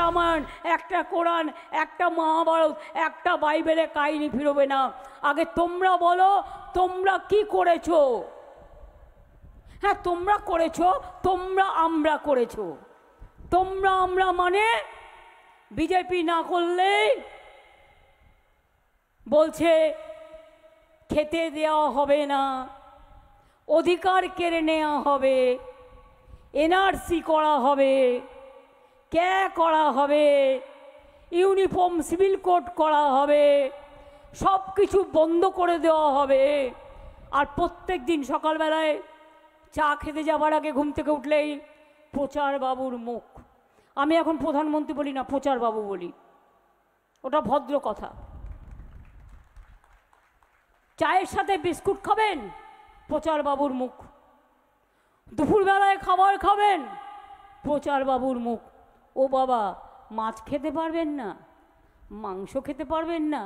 রামায়ণ, একটা কোরআন, একটা মহাভারত, একটা বাইবেলে কাহিনী ফিরবে না। আগে তোমরা বলো তোমরা কি করেছো। হ্যাঁ, তোমরা করেছো, তোমরা আমরা করেছো। তোমরা আমরা মানে বিজেপি না করলেই বলছে খেতে দেওয়া হবে না, অধিকার কেড়ে নেওয়া হবে, এনআরসি করা হবে, ক্যা করা হবে, ইউনিফর্ম সিভিল কোড করা হবে, সব কিছু বন্ধ করে দেওয়া হবে। আর প্রত্যেক দিন সকালবেলায় চা খেতে যাবার আগে ঘুম থেকে উঠলেই প্রচার বাবুর মুখ। আমি এখন প্রধানমন্ত্রী বলি না, প্রচার বাবু বলি, ওটা ভদ্র কথা। চায়ের সাথে বিস্কুট খাবেন, প্রচার বাবুর মুখ। দুপুরবেলায় খাবার খাবেন, প্রচার বাবুর মুখ। ও বাবা, মাছ খেতে পারবেন না, মাংস খেতে পারবেন না,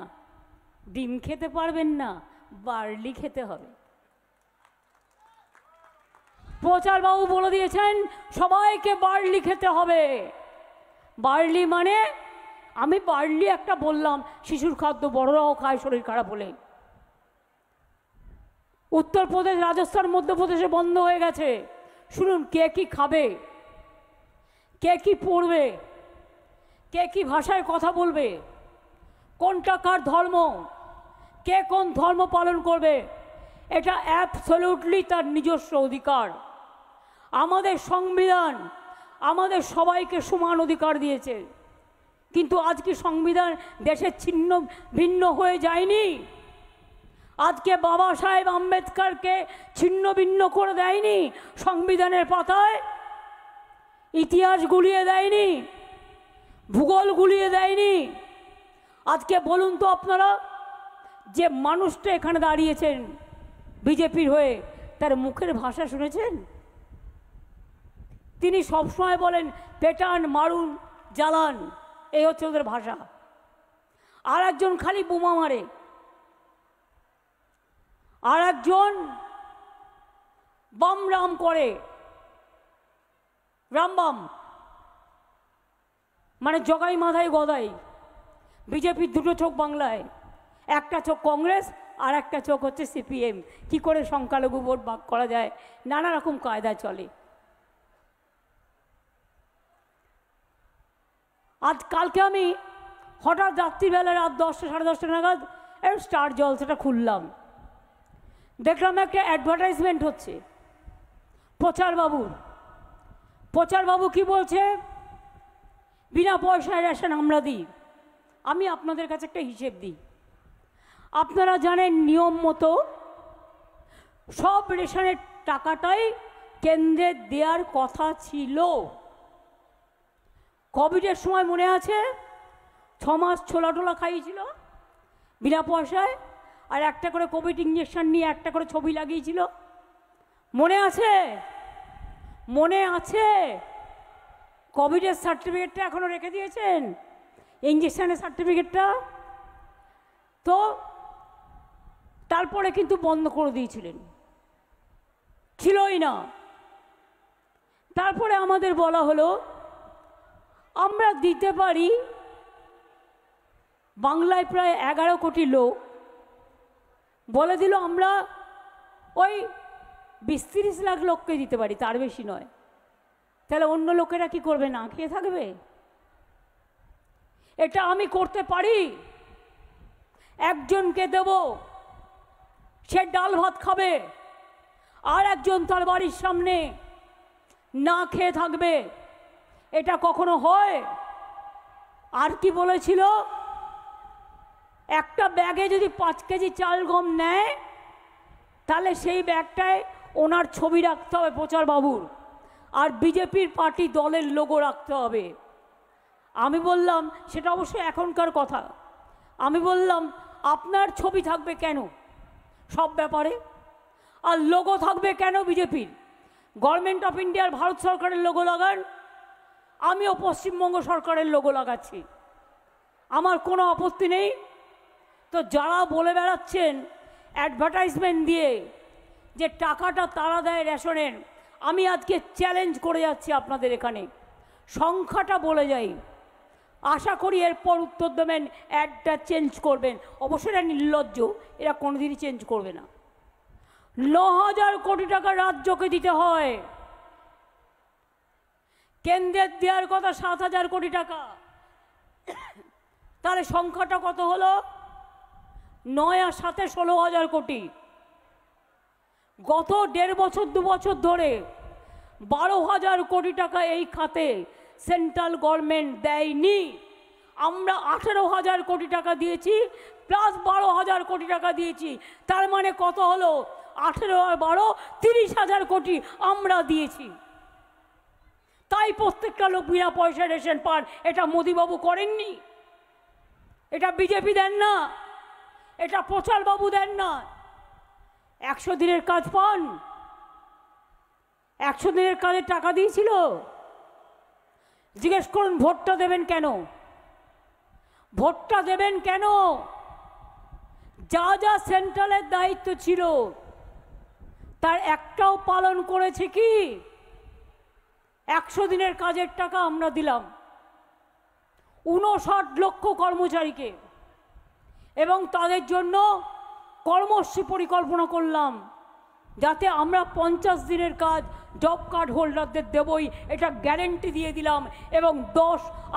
ডিম খেতে পারবেন না, বার্লি খেতে হবে। প্রচার বাবু বলে দিয়েছেন সবাইকে বার্লি খেতে হবে। বার্লি মানে, আমি বার্লি একটা বললাম, শিশুর খাদ্য, বড়রাও খায় শরীর খারাপ হলে। উত্তরপ্রদেশ, রাজস্থান, মধ্যপ্রদেশে বন্ধ হয়ে গেছে। শুনুন, কে কি খাবে, কে কি পড়বে, কে কি ভাষায় কথা বলবে, কোনটা কার ধর্ম, কে কোন ধর্ম পালন করবে, এটা অ্যাবসলিউটলি তার নিজস্ব অধিকার। আমাদের সংবিধান আমাদের সবাইকে সমান অধিকার দিয়েছে। কিন্তু আজকে সংবিধান দেশের ছিন্ন ভিন্ন হয়ে যায়নি। আজকে বাবা সাহেব আম্বেদকরকে ছিন্ন ভিন্ন করে দেয়নি সংবিধানের পাতায়, ইতিহাস গুলিয়ে দেয়নি, ভূগোল গুলিয়ে দেয়নি। আজকে বলুন তো আপনারা, যে মানুষটা এখানে দাঁড়িয়েছেন বিজেপির হয়ে, তার মুখের ভাষা শুনেছেন? তিনি সবসময় বলেন পেটান, মারুন, জ্বালান, এই হচ্ছে ওদের ভাষা। আর একজন খালি বোমা মারে, আর একজন বাম রাম করে, রামবাম মানে জগাই মাথায় গদাই। বিজেপির দুটো চোখ বাংলায়, একটা চোখ কংগ্রেস আর একটা চোখ হচ্ছে সিপিএম। কি করে সংখ্যালঘু ভোট ভাগ করা যায়, নানা রকম কায়দা চলে। আজ কালকে আমি হঠাৎ রাত্রিবেলা রাত 10টা সাড়ে 10টা নাগাদ স্টার জলসাটা খুললাম, দেখলাম একটা অ্যাডভার্টাইজমেন্ট হচ্ছে প্রচারবাবুর। প্রচারবাবু কি বলছে, বিনা পয়সায় রেশন আমরা দিই। আমি আপনাদের কাছে একটা হিসেব দিই। আপনারা জানেন নিয়ম মতো সব রেশনের টাকাটাই কেন্দ্রের দেওয়ার কথা ছিল। কোভিডের সময় মনে আছে 6 মাস ছোলা টোলা খাইয়েছিল বিনা পয়সায়, আর একটা করে কোভিড ইঞ্জেকশন নিয়ে একটা করে ছবি লাগিয়েছিল, মনে আছে? মনে আছে? কোভিডের সার্টিফিকেটটা এখনো রেখে দিয়েছেন, ইঞ্জেকশনের সার্টিফিকেটটা তো। তারপরে কিন্তু বন্ধ করে দিয়েছিলেন, ছিলই না। তারপরে আমাদের বলা হলো আমরা দিতে পারি, বাংলায় প্রায় 11 কোটি লোক, বলে দিল আমরা ওই 20-30 লাখ লোককে দিতে পারি, তার বেশি নয়। তাহলে অন্য লোকেরা কি করবে, না খেয়ে থাকবে? এটা আমি করতে পারি। একজনকে দেব, সে ডাল ভাত খাবে, আর একজন তার বাড়ির সামনে না খেয়ে থাকবে। এটা কখনো হয়? আর কি বলেছিল, একটা ব্যাগে যদি 5 কেজি চাল গম নেয়, তাহলে সেই ব্যাগটায় ওনার ছবি রাখতে হবে প্রচারবাবুর, আর বিজেপির পার্টি দলের লোগো রাখতে হবে। আমি বললাম সেটা অবশ্যই এখনকার কথা। আমি বললাম আপনার ছবি থাকবে কেন সব ব্যাপারে, আর লোগো থাকবে কেন বিজেপির? গভর্নমেন্ট অফ ইন্ডিয়ার ভারত সরকারের লোগো লাগান, আমিও পশ্চিমবঙ্গ সরকারের লোগো লাগাচ্ছি, আমার কোনো আপত্তি নেই। তো যারা বলে বেড়াচ্ছেন অ্যাডভার্টাইজমেন্ট দিয়ে যে টাকাটা তারা দেয় রেশনের, আমি আজকে চ্যালেঞ্জ করে যাচ্ছি আপনাদের এখানে, সংখ্যাটা বলে যাই। আশা করি এরপর উত্তর দেবেন একটা চেঞ্জ করবেন। অবশ্যই এরা নির্লজ্জ, এরা কোনোদিনই চেঞ্জ করবে না। 9,000 কোটি টাকা রাজ্যকে দিতে হয়, কেন্দ্রের দেওয়ার কথা 7,000 কোটি টাকা। তাহলে সংখ্যাটা কত হলো? 9 আর 7 16,000 কোটি। গত 1.5 বছর 2 বছর ধরে 12,000 কোটি টাকা এই খাতে সেন্ট্রাল গভর্নমেন্ট দেয়নি। আমরা 18,000 কোটি টাকা দিয়েছি, প্লাস 12,000 কোটি টাকা দিয়েছি। তার মানে কত হলো? 18 আর 12 30,000 কোটি আমরা দিয়েছি। তাই প্রত্যেকটা লোক বিনা পয়সায় রেশন পান। এটা মোদিবাবু করেননি, এটা বিজেপি দেন না, এটা প্রচারবাবু দেন না। 100 দিনের কাজ পান, 100 দিনের কাজের টাকা দিয়েছিল। জিজ্ঞেস করুন ভোটটা দেবেন কেন? ভোটটা দেবেন কেন? যা যা সেন্ট্রালের দায়িত্ব ছিল তার একটাও পালন করেছে কি? 100 দিনের কাজের টাকা আমরা দিলাম 59 লক্ষ কর্মচারীকে, এবং তাদের জন্য কর্মসূচি পরিকল্পনা করলাম যাতে আমরা 50 দিনের কাজ জব কার্ড হোল্ডারদের দেবই, এটা গ্যারেন্টি দিয়ে দিলাম। এবং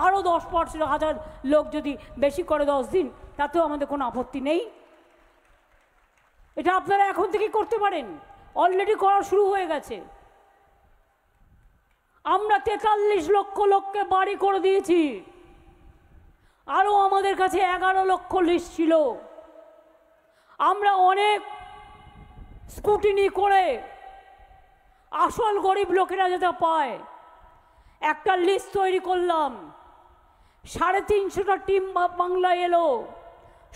আরও 10% লোক যদি বেশি করে 10 দিন, তাতেও আমাদের কোনো আপত্তি নেই। এটা আপনারা এখন থেকেই করতে পারেন, অলরেডি করা শুরু হয়ে গেছে। আমরা 43 লক্ষ লোককে বাড়ি করে দিয়েছি, আরও আমাদের কাছে 11 লক্ষ লিস্ট ছিল। আমরা অনেক স্কুটিনি করে আসল গরিব লোকেরা যেটা পায় একটা লিস্ট তৈরি করলাম। 350টা টিম বাংলায় এলো,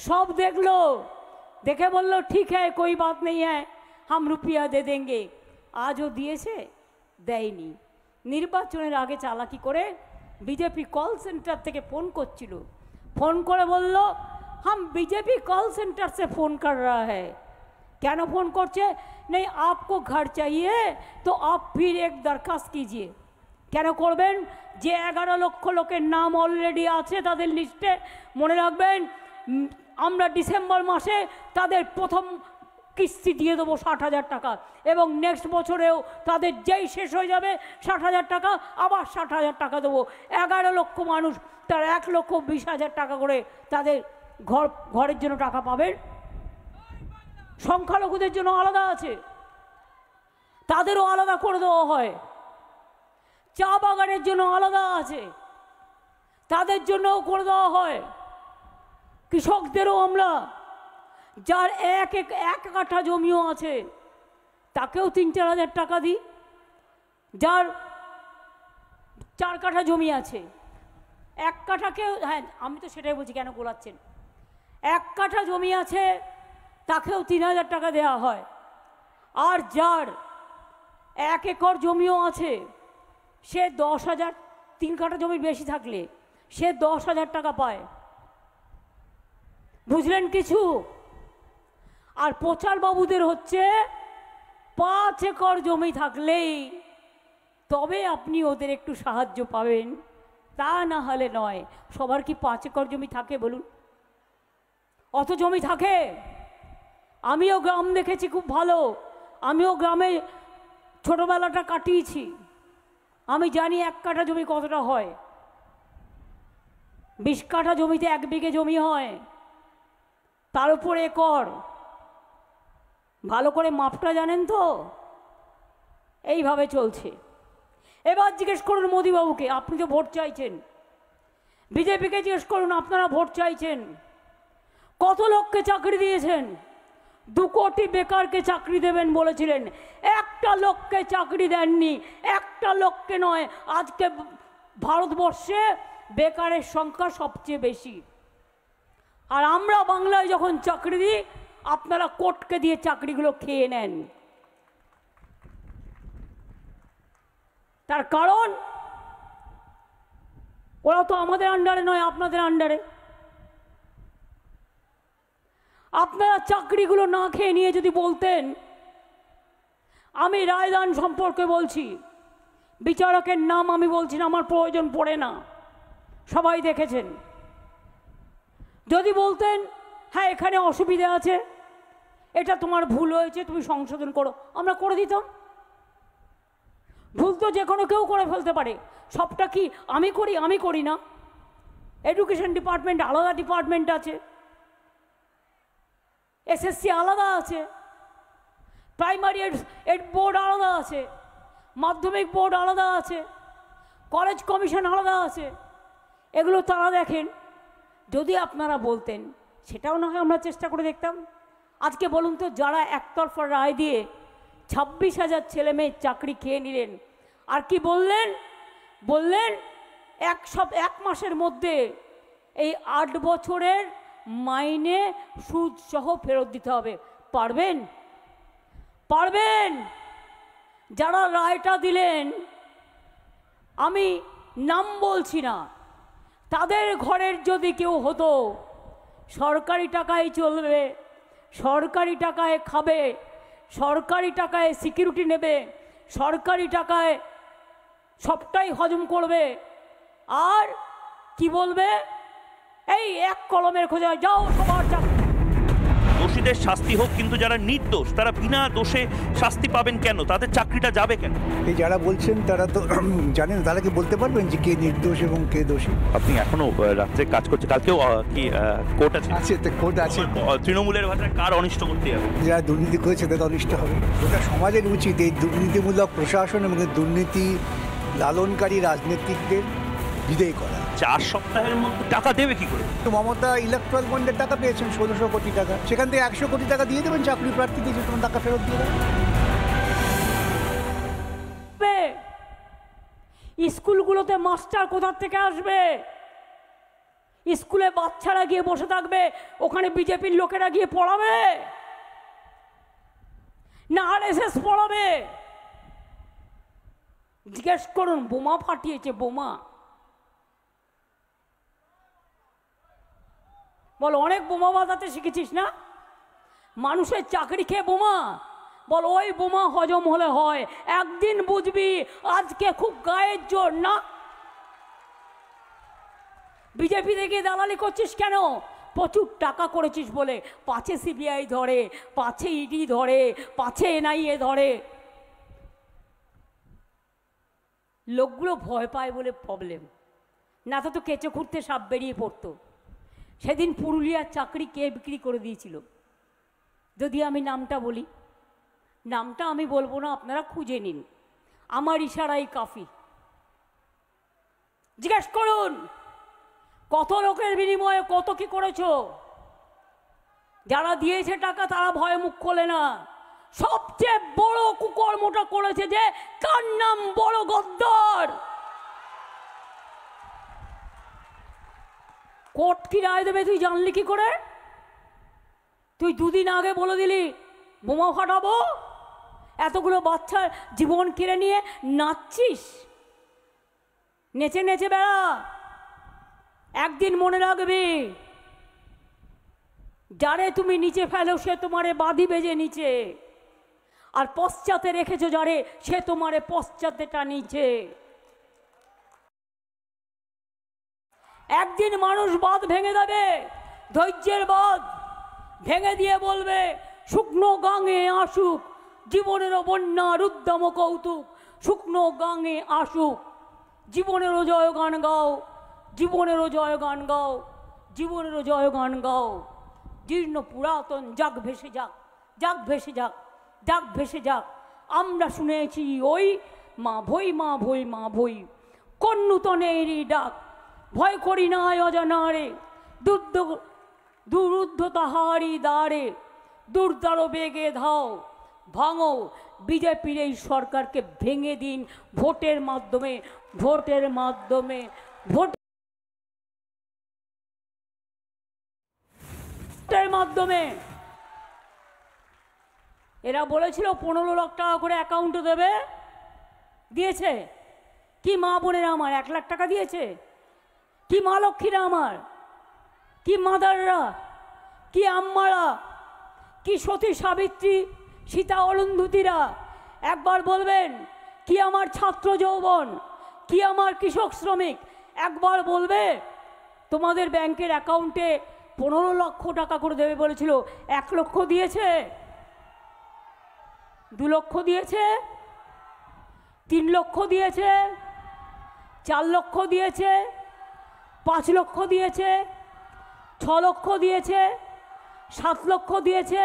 সব দেখলো, দেখে বললো ঠিক হ্যাঁ কোই বাত নেই হ্যাঁ হাম রুপিয়া দে দেঙ্গে। আজও দিয়েছে? দেয়নি। নির্বাচনের আগে চালাকি করে বিজেপি কল সেন্টার থেকে ফোন করছিল, ফোন করে বলল हम बीजेपी कॉल सेंटर से फ़ोन कर रहा है। কেন ফোন করছে? नहीं आपको घर चाहिए तो आप फिर एक दरखास्त कीजिए। কেন করবেন? যে 11 লক্ষ লোকের নাম অলরেডি আছে তাদের লিস্টে, মনে রাখবেন আমরা ডিসেম্বর মাসে তাদের প্রথম কিস্তি দিয়ে দেবো 60,000 টাকা, এবং নেক্সট বছরেও তাদের যেই শেষ হয়ে যাবে 60,000 টাকা আবার 60,000 টাকা দেবো। 11 লক্ষ মানুষ, তার 1,20,000 টাকা করে তাদের ঘরের জন্য টাকা পাবেন। সংখ্যালঘুদের জন্য আলাদা আছে, তাদেরও আলাদা করে দেওয়া হয়। চা বাগানের জন্য আলাদা আছে, তাদের জন্যও করে দেওয়া হয়। কৃষকদেরও আমরা, যার এক কাঠা জমিও আছে তাকেও 3-4 হাজার টাকা দিই। যার 4 কাঠা জমি আছে, 1 কাঠাকেও, হ্যাঁ আমি তো সেটাই বলছি, কেন গোলাচ্ছেন? 1 কাঠা জমি আছে তাকেও 3,000 টাকা দেওয়া হয়। আর যার 1 একর জমিও আছে সে 10,000, 3 কাঠা জমির বেশি থাকলে সে 10,000 টাকা পায়। বুঝলেন কিছু? আর প্রচার বাবুদের হচ্ছে 5 একর জমি থাকলেই তবে আপনি ওদের একটু সাহায্য পাবেন, তা না হলে নয়। সবার কি 5 একর জমি থাকে বলুন? অত জমি থাকে? আমিও গ্রাম দেখেছি খুব ভালো, আমিও গ্রামে ছোটবেলাটা কাটিয়েছি। আমি জানি 1 কাঠা জমি কতটা হয়। 20 কাঠা জমিতে 1 বিঘে জমি হয়, তার উপর একর। ভালো করে মাপটা জানেন তো? এইভাবে চলছে। এবার জিজ্ঞেস করুন মোদিবাবুকে, আপনি তো ভোট চাইছেন। বিজেপিকে জিজ্ঞেস করুন, আপনারা ভোট চাইছেন, কত লোককে চাকরি দিয়েছেন? 2 কোটি বেকারকে চাকরি দেবেন বলেছিলেন, একটা লোককে চাকরি দেননি। একটা লোককে নয়, আজকে ভারতবর্ষে বেকারের সংখ্যা সবচেয়ে বেশি। আর আমরা বাংলায় যখন চাকরি দিই আপনারা কোর্টকে দিয়ে চাকরিগুলো খেয়ে নেন। তার কারণ ওরা তো আমাদের আন্ডারে নয়, আপনাদের আন্ডারে। আপনারা চাকরিগুলো না খেয়ে নিয়ে যদি বলতেন, আমি রায়দান সম্পর্কে বলছি, বিচারকের নাম আমি বলছি না, আমার প্রয়োজন পড়ে না, সবাই দেখেছেন। যদি বলতেন হ্যাঁ এখানে অসুবিধা আছে, এটা তোমার ভুল হয়েছে, তুমি সংশোধন করো, আমরা করে দিতাম। ভুল তো যে কোনো কেউ করে ফেলতে পারে। সবটা কি আমি করি? আমি করি না। এডুকেশন ডিপার্টমেন্ট আলাদা ডিপার্টমেন্ট আছে, এসএসসি আলাদা আছে, প্রাইমারি এড বোর্ড আলাদা আছে, মাধ্যমিক বোর্ড আলাদা আছে, কলেজ কমিশন আলাদা আছে। এগুলো তারা দেখেন। যদি আপনারা বলতেন সেটাও না হয় আমরা চেষ্টা করে দেখতাম। আজকে বলুন তো, যারা একতরফা রায় দিয়ে 26,000 ছেলে মেয়ের চাকরি খেয়ে নিলেন, আর কি বললেন? বললেন এক মাসের মধ্যে এই 8 বছরের মাইনে সুদ সহ ফেরত দিতে হবে। পারবেন? পারবেন? যারা রায়টা দিলেন, আমি নাম বলছি না, তাদের ঘরের যদি কেউ হতো, সরকারি টাকায় চলবে, সরকারি টাকায় খাবে, সরকারি টাকায় সিকিউরিটি নেবে, সরকারি টাকায় সবটাই হজম করবে, আর কি বলবে? এই এক কলমের খোঁজে যাও সবার চাকরি। দোষীদের শাস্তি হোক, কিন্তু যারা নির্দোষ তারা বিনা দোষে শাস্তি পাবেন কেন? তাদের চাকরিটা যাবে কেন? এই যারা বলছেন তারা তো জানেন, তারা কি বলতে পারবেন যে কে নির্দোষ এবং কে দোষী? আপনি এখনো রাত্রে কাজ করছেন, কালকেও কি কোর্ট আছে? আছে তো, কোর্ট আছে। তৃণমূলের ভাষায় কার অনিষ্ট করতে যাবে? যারা দুর্নীতি করেছে তাদের অনিষ্ট হবে। ওটা সমাজের উচিত এই দুর্নীতিমূলক প্রশাসন এবং দুর্নীতি লালনকারী রাজনীতিকদের বিদায় করা। 4 সপ্তাহের মধ্যে টাকা দেবে কি করে? তো মমতা ইলেকট্রাল বন্ডের টাকা পেয়েছেন 1600 কোটি টাকা, সেখান থেকে 100 কোটি টাকা দিয়ে দেবেন চাকরি প্রার্থীদের, যে তোমার টাকা ফেরত দিয়ে দেবেন। স্কুলগুলোতে মাস্টার কোথা থেকে আসবে? স্কুলে বাচ্চারা গিয়ে বসে থাকবে, ওখানে বিজেপির লোকেরা গিয়ে পড়াবে না আরএসএস পড়াবে? জিজ্ঞেস করুন, বোমা ফাটিয়েছে, বোমা। বল, অনেক বোমা বাজাতে শিখেছিস না? মানুষের চাকরি খেয়ে বোমা। বল, ওই বোমা হজম হলে হয়, একদিন বুঝবি। আজকে খুব গায়ের জোর না। বিজেপি থেকে দালালি করছিস কেন? প্রচুর টাকা করেছিস বলে। পাছে সিবিআই ধরে, পাছে ইডি ধরে, পাছে এনআইএ ধরে। লোকগুলো ভয় পায় বলে প্রবলেম, না তো কেঁচো খুঁড়তে সাপ বেরিয়ে পড়তো। সেদিন পুরুলিয়ার চাকরি কে বিক্রি করে দিয়েছিল? যদি আমি নামটা বলি, নামটা আমি বলবো না, আপনারা খুঁজে নিন, আমার ইশারাই কাফি। জিজ্ঞেস করুন কত লোকের বিনিময়ে কত কি করেছো। যারা দিয়েছে টাকা তারা ভয়ে মুখ খোলে না। সবচেয়ে বড় কুকর্মটা করেছে যে, কার নাম? বড় গদ্দার। কোর্ট কি রায় দেবে তুই জানলি কি করে? তুই দুদিন আগে বলে দিলি বোমা ফাটাবো, এতগুলো বাচ্চার জীবন কেড়ে নিয়ে নাচছিস, নেচে নেচে বেড়া। একদিন মনে রাখবি, যারে তুমি নিচে ফেলো সে তোমারে বাঁধি বেজে নিচে, আর পশ্চাতে রেখেছো যারে সে তোমারে পশ্চাতেটা নিচে। একদিন মানুষ বাঁধ ভেঙে দেবে, ধৈর্যের বাঁধ ভেঙে দিয়ে বলবে, শুকনো গাঙে আসুক জীবনেরও বন্যা রুদ্দাম কৌতুক, শুকনো গাঙে আসুক জীবনেরও জয়গান গাও, জীবনেরও জয়গান গাও, জীবনেরও জয়গান গাও। জীর্ণ পুরাতন যাক ভেসে যাক, যাক ভেসে যাক, যাক ভেসে যাক। আমরা শুনেছি ওই মা ভই, মা ভই, মা ভই, কোন নূতনেরই ডাক। ভয় করি না অজানারে, দুরুদ্ধ তাহারি দ্বারে, দুর্দার বেগে ধাও, ভাঙো বিজেপির এই সরকারকে, ভেঙে দিন ভোটের মাধ্যমে, ভোটের মাধ্যমে, ভোটের মাধ্যমে। এরা বলেছিল 15 লাখ টাকা করে অ্যাকাউন্টে দেবে, দিয়েছে কি? মা বোনেরা আমার 1 লাখ টাকা দিয়েছে কি? মা লক্ষ্মীরা আমার, কি মাদাররা, কি আম্মারা, কি সতী সাবিত্রী, সীতা অরুন্ধতীরা একবার বলবেন? কি আমার ছাত্র যৌবন, কি আমার কৃষক শ্রমিক একবার বলবে তোমাদের ব্যাংকের অ্যাকাউন্টে 15 লক্ষ টাকা করে দেবে বলেছিল, 1 লক্ষ দিয়েছে, 2 লক্ষ দিয়েছে, 3 লক্ষ দিয়েছে, 4 লক্ষ দিয়েছে, 5 লক্ষ দিয়েছে, 6 লক্ষ দিয়েছে, 7 লক্ষ দিয়েছে,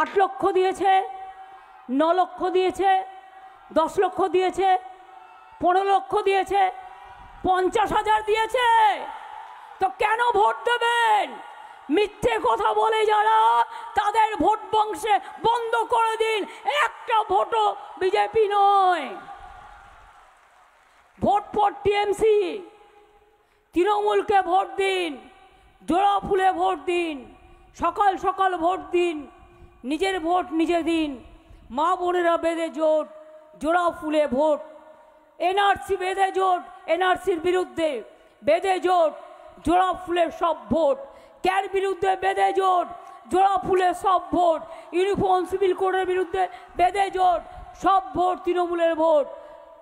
8 লক্ষ দিয়েছে, 9 লক্ষ দিয়েছে, 10 লক্ষ দিয়েছে, 15 লক্ষ দিয়েছে, 50,000 দিয়েছে। তো কেন ভোট দেবেন? মিথ্যে কথা বলে যারা, তাদের ভোট বংশে বন্ধ করে দিন। একটা ভোটও বিজেপি নয়। ভোট ফর টিএমসি, তৃণমূলকে ভোট দিন, জোড়া ফুলে ভোট দিন, সকাল সকাল ভোট দিন, নিজের ভোট নিজে দিন। মা বোনেরা বেঁধে জোট, জোড়া ফুলে ভোট। এনআরসি বেঁধে জোট, এনআরসির বিরুদ্ধে বেঁধে জোট, জোড়া ফুলে সব ভোট। ক্যার বিরুদ্ধে বেঁধে জোট, জোড়া ফুলে সব ভোট। ইউনিফর্ম সিভিল কোডের বিরুদ্ধে বেঁধে জোট, সব ভোট তৃণমূলের ভোট।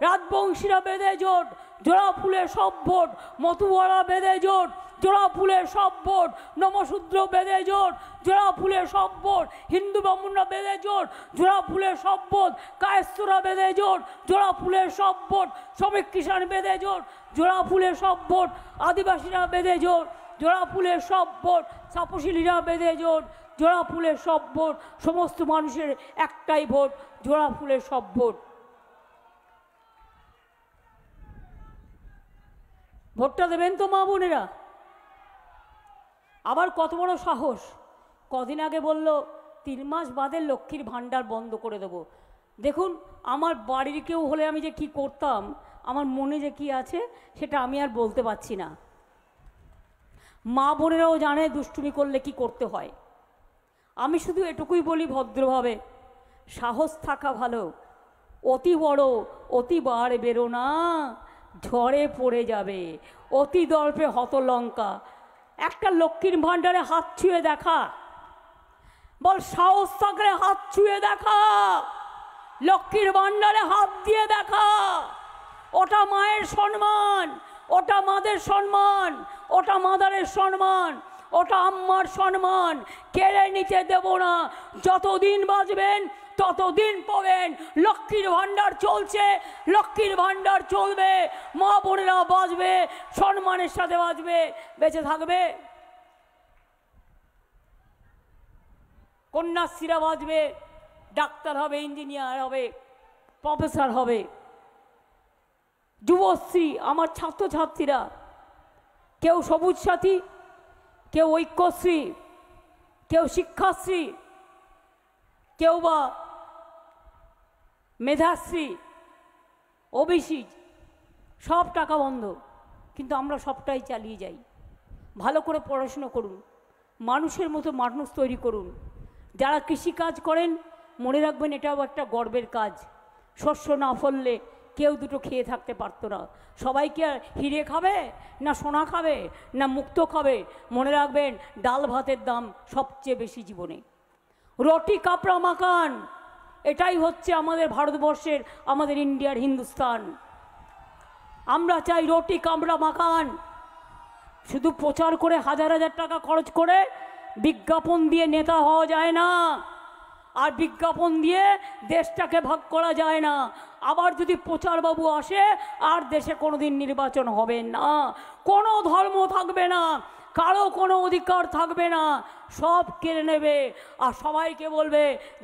রাজবংশীরা বেঁধে জোট, জোড়া ফুলে সব ভোট। মতুয়ারা বেঁধে জোট, জোড়া ফুলে সব ভোট। নমশূদ্র বেঁধে জোট, জোড়া ফুলে সব ভোট। হিন্দু ব্রাহ্মণরা বেঁধে জোট, জোড়া ফুলে সব ভোট। কায়েস্তরা বেঁধে জোট, জোড়া ফুলে সব ভোট। শ্রমিক কিষাণ বেঁধে জোট, জোড়া ফুলে সব ভোট। আদিবাসীরা বেঁধে জোট, জোড়া ফুলে সব ভোট। তপশিলীরা বেঁধে জোট, জোড়া ফুলে সব ভোট। সমস্ত মানুষের একটাই ভোট, জোড়া ফুলে সব ভোট। ভোটটা দেবেন তো মা বোনেরা? আবার কত বড় সাহস! কদিন আগে বলল 3 মাস বাদে লক্ষ্মীর ভাণ্ডার বন্ধ করে দেব। দেখুন, আমার বাড়ির কেউ হলে আমি যে কি করতাম, আমার মনে যে কি আছে সেটা আমি আর বলতে পারছি না। মা বোনেরাও জানে দুষ্টুমি করলে কি করতে হয়। আমি শুধু এটুকুই বলি ভদ্রভাবে, সাহস থাকা ভালো। অতি বড় অতি বার বেরো না, ঝড়ে পড়ে যাবে। অতি দর্পে হতলঙ্কা। একটা লক্ষ্মীর ভাণ্ডারে হাত ছুঁয়ে দেখা, বল সাহস থাকলে হাত ছুঁয়ে দেখা। লক্ষ্মীর ভাণ্ডারে হাত দিয়ে দেখা। ওটা মায়ের সম্মান, ওটা মাদের সম্মান, ওটা মাদারের সম্মান, ওটা আম্মার সম্মান। কেড়ে নিতে দেব না। যতদিন বাঁচবেন ততদিন পাবেন। লক্ষ্মীর ভাণ্ডার চলছে, লক্ষ্মীর ভাণ্ডার চলবে। মা বোনেরা বাঁচবে, সম্মানের সাথে বাঁচবে, বেঁচে থাকবে। কন্যাশ্রীরা বাঁচবে, ডাক্তার হবে, ইঞ্জিনিয়ার হবে, প্রফেসর হবে। যুবশ্রী, আমার ছাত্রছাত্রীরা, কেউ সবুজ সাথী, কেউ ঐক্যশ্রী, কেউ শিক্ষাশ্রী, কেউ বা মেধাশ্রী, ওবিসি, সব টাকা বন্ধ। কিন্তু আমরা সবটাই চালিয়ে যাই। ভালো করে পড়াশুনো করুন, মানুষের মতো মানুষ তৈরি করুন। যারা কৃষিকাজ করেন মনে রাখবেন, এটাও একটা গর্বের কাজ। শস্য না ফললে কেউ দুটো খেয়ে থাকতে পারতো না। সবাই কি আর হিরে খাবে, না সোনা খাবে, না মুক্তো খাবে? মনে রাখবেন, ডাল ভাতের দাম সবচেয়ে বেশি জীবনে। রুটি কাপড়া মাকান, এটাই হচ্ছে আমাদের ভারতবর্ষের, আমাদের ইন্ডিয়ার হিন্দুস্তান। আমরা চাই রুটি কাপড়া মাকান। শুধু প্রচার করে হাজার হাজার টাকা খরচ করে বিজ্ঞাপন দিয়ে নেতা হওয়া যায় না, আর বিজ্ঞাপন দিয়ে দেশটাকে ভাগ করা যায় না। আবার যদি প্রচারবাবু আসে, আর দেশে কোনোদিন নির্বাচন হবে না। কোনো ধর্ম থাকবে না, কারো কোনো অধিকার থাকবে না, সব কেড়ে নেবে। আর সবাইকে বলবে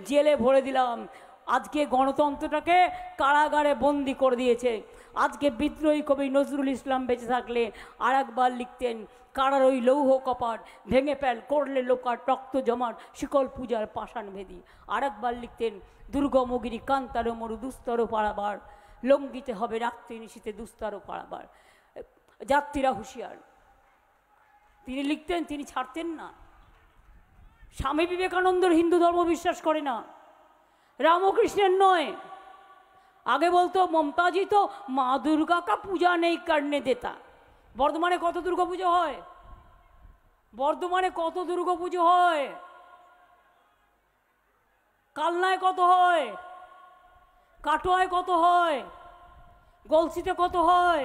জেলে ভরে দিলাম। আজকে গণতন্ত্রটাকে কারাগারে বন্দি করে দিয়েছে। আজকে বিদ্রোহী কবি নজরুল ইসলাম বেঁচে থাকলে আর একবার লিখতেন, কারার ওই লৌহ কপাট ভেঙে ফেল, করলে লোকার রক্ত জমাট, শিকল পূজার পাষাণ ভেদি। আর একবার লিখতেন, দুর্গমগিরি কান্তার মরু দুস্তর পাড়াবার, লঙ্ঘিতে হবে রাত্রি নিশীতে দুস্তর পাড়াবার। যাত্রীরা হুঁশিয়ার। তিনি লিখতেন, তিনি ছাড়তেন না। স্বামী বিবেকানন্দর হিন্দু ধর্ম বিশ্বাস করে না, রামকৃষ্ণের নয়। আগে বলতো মমতাজি তো মা দুর্গা কা পূজা নেই করনে দেতা। বর্ধমানে কত দুর্গা পুজো হয়? বর্ধমানে কত দুর্গা পুজো হয়? কালনায় কত হয়? কাটোয়ায় কত হয়? গলসিতে কত হয়?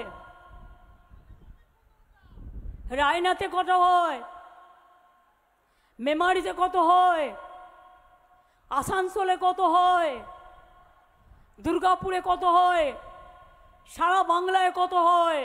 রায়নাতে কত হয়, মেমারিতে কত হয়, আসানসোলে কত হয়, দুর্গাপুরে কত হয়, সারা বাংলায় কত হয়।